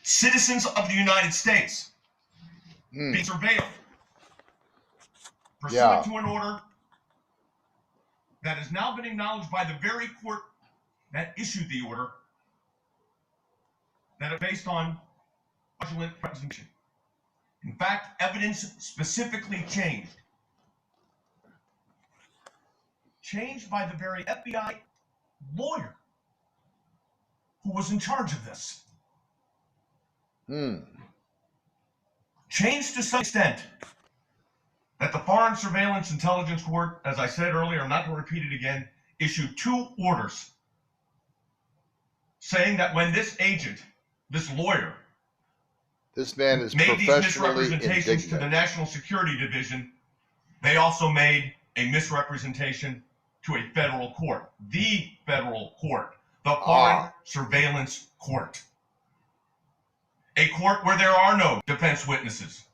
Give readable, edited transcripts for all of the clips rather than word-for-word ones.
citizens of the United States being surveilled pursuant to an order that has now been acknowledged by the very court that issued the order, that are based on fraudulent representation. In fact, evidence specifically changed by the very FBI lawyer who was in charge of this. Changed to some extent that the Foreign Surveillance Intelligence Court, as I said earlier, I'm not going to repeat it again, issued 2 orders saying that when this agent, this lawyer, this man is made these professionally misrepresentations indignant to the National Security Division, they also made a misrepresentation to a federal court, the federal court, the Foreign Surveillance Court. A court where there are no defense witnesses.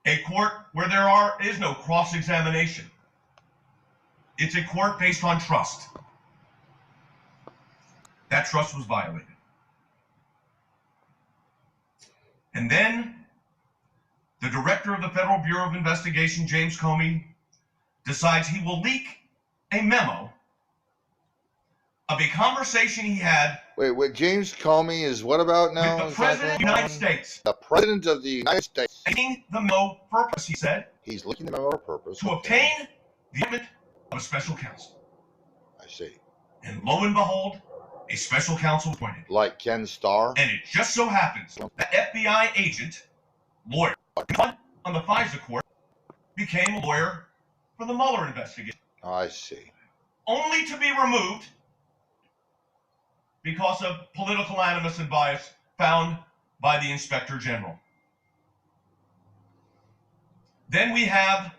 A court where there is no cross-examination. It's a court based on trust. That trust was violated. And then the director of the Federal Bureau of Investigation, James Comey, decides he will leak a memo of a conversation he had. Wait, James Comey is what about now? With the President of the United States. The President of the United States. Leaking the memo purpose, he said. He's leaking the memo for purpose. To obtain the appointment of a special counsel. I see. And lo and behold, a special counsel was appointed. Like Ken Starr? And it just so happens that FBI agent, lawyer, on the FISA court, became a lawyer for the Mueller investigation. I see. Only to be removed because of political animus and bias found by the Inspector General. Then we have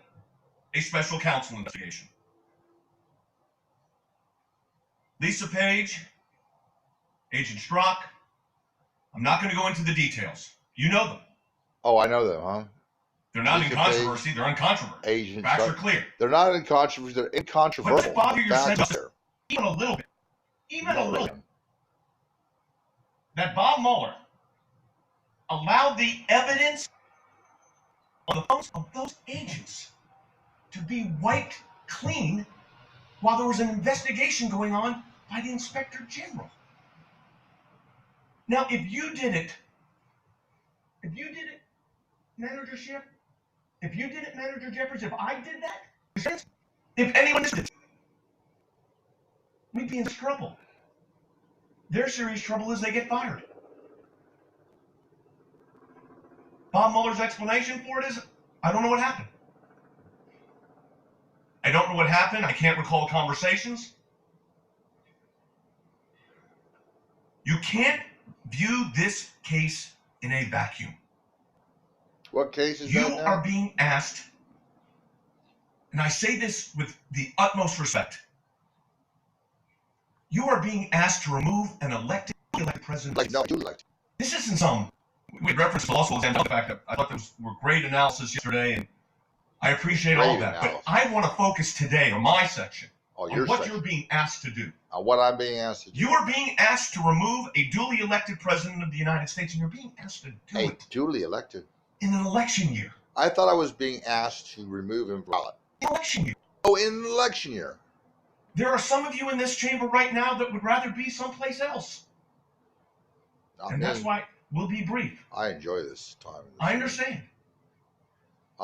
a special counsel investigation. Lisa Page, Agent Strzok, I'm not going to go into the details. You know them. Oh, I know them, huh? They're not in controversy, they're uncontroversial. Agent Facts Strzok. are clear. They're not in controversy, they're incontrovertible. But bother your sense there. Even a little bit. Even a little bit. That Bob Mueller allowed the evidence on the phones of those agents to be wiped clean while there was an investigation going on by the Inspector General. Now, if you did it, Manager Schiff, if you did it, Manager Jeffries, if I did that, if anyone did it, we'd be in trouble. Their serious trouble is they get fired. Bob Mueller's explanation for it is, I don't know what happened. I don't know what happened. I can't recall conversations. You can't view this case in a vacuum. What case is that now? You are being asked, and I say this with the utmost respect, you are being asked to remove an elected president. Like, no, you elect. This isn't some, we referenced also the fact that I thought those were great analysis yesterday, and I appreciate all of that. But I want to focus today on my section, on what you're being asked to do. What I'm being asked to do. You are being asked to remove a duly elected president of the United States, and you're being asked to do it. Duly elected? In an election year. I thought I was being asked to remove him from ballot. Election year. Oh, in election year. There are some of you in this chamber right now that would rather be someplace else. And that's why we'll be brief. I enjoy this time. I understand.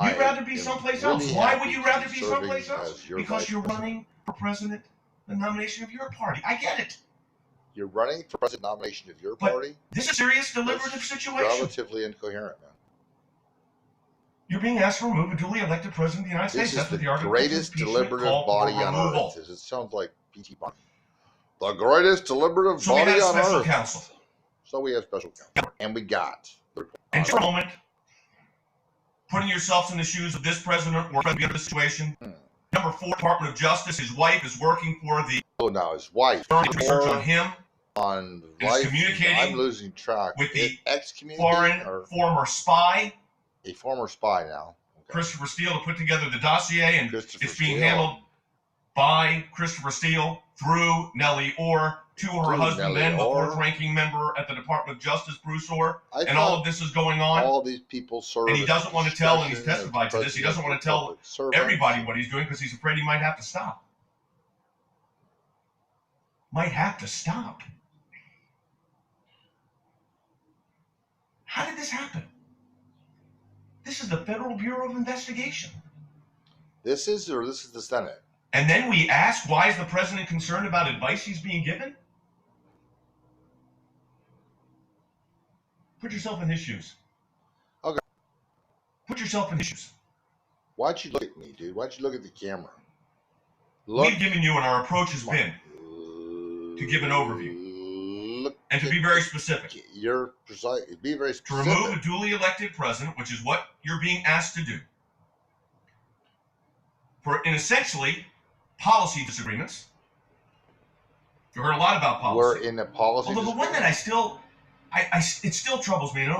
You'd rather be someplace else. Why would you rather be someplace else? Because you're running for president, the nomination of your party. I get it. You're running for president nomination of your party? This is a serious deliberative situation. Relatively incoherent, man. You're being asked to remove a duly elected president of the United States. This is the greatest deliberative body on earth. It sounds like P.T. Barnum. The greatest deliberative body on earth. So we have special counsel. So we have special counsel. And we got. And for a moment, putting yourselves in the shoes of this president or president of the situation. Number 4, Department of Justice. His wife is working for the. Oh, no, his wife. Research on him. On life. Communicating. I'm losing track. With the foreign former spy. A former spy now. Okay. Christopher Steele to put together the dossier, and it's being handled by Christopher Steele through Nellie Orr, to her husband, then the fourth-ranking member at the Department of Justice, Bruce Orr, and all of this is going on. All these people serve. And he doesn't want to tell, and he's testified to this, he doesn't want to tell everybody what he's doing because he's afraid he might have to stop. Might have to stop. How did this happen? This is the Federal Bureau of Investigation. This is the Senate. And then we ask, why is the president concerned about advice he's being given? Put yourself in his shoes. Okay. Put yourself in his shoes. Why'd you look at me, dude? Why'd you look at the camera? We've given you, and our approach has been to give an overview. And to be very specific. You're precise. Be very specific. To remove a duly elected president, which is what you're being asked to do. In essentially policy disagreements. You heard a lot about policy. We're in a policy. Although the one that it still troubles me. And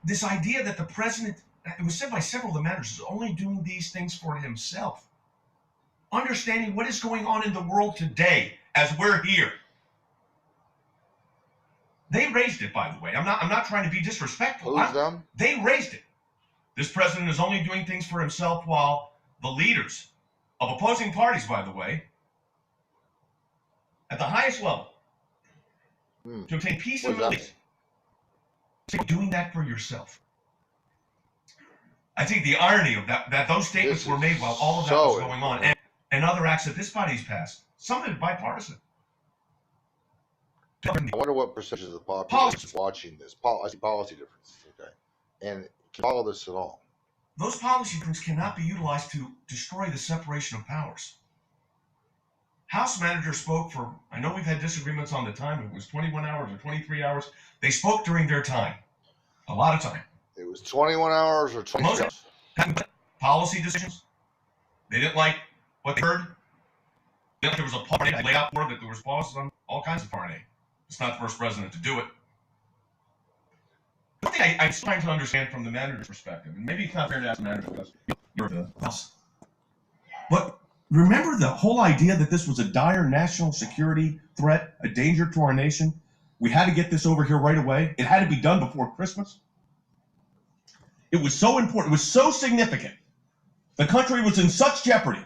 this idea that the president, it was said by several of the managers, is only doing these things for himself. Understanding what is going on in the world today as we're here. They raised it, by the way. I'm not trying to be disrespectful. Who's them? They raised it. This president is only doing things for himself while the leaders of opposing parties, by the way, at the highest level, to obtain peace and release, doing that for yourself. I think the irony of that those statements were made while all of that was going on, and other acts that this body's passed, some of it bipartisan. I wonder what percentage of the population is watching this. I see policy differences, okay, and can follow this at all. Those policy differences cannot be utilized to destroy the separation of powers. House managers spoke for, I know we've had disagreements on the time, it was 21 hours or 23 hours. They spoke during their time, a lot of time. It was 21 hours or 20 hours. Policy decisions. They didn't like what they heard. There was a party laid out for that there was pauses on all kinds of foreign aid. It's not the first president to do it. One thing I'm trying to understand from the manager's perspective, and maybe it's not fair to ask the manager because you're the boss. But remember the whole idea that this was a dire national security threat, a danger to our nation? We had to get this over here right away. It had to be done before Christmas. It was so important. It was so significant. The country was in such jeopardy.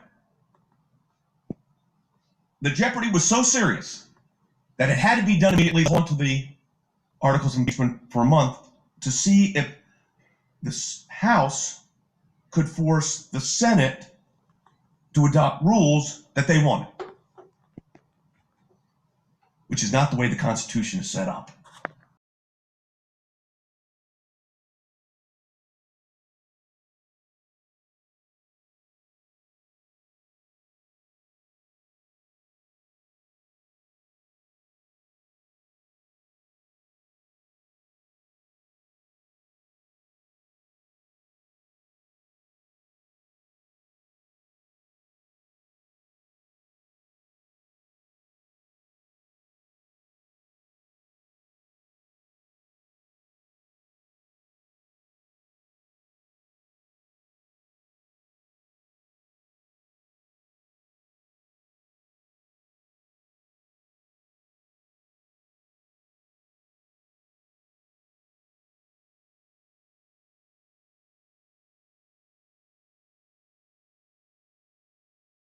The jeopardy was so serious that it had to be done immediately. On to the articles of impeachment for a month to see if the House could force the Senate to adopt rules that they wanted, which is not the way the Constitution is set up.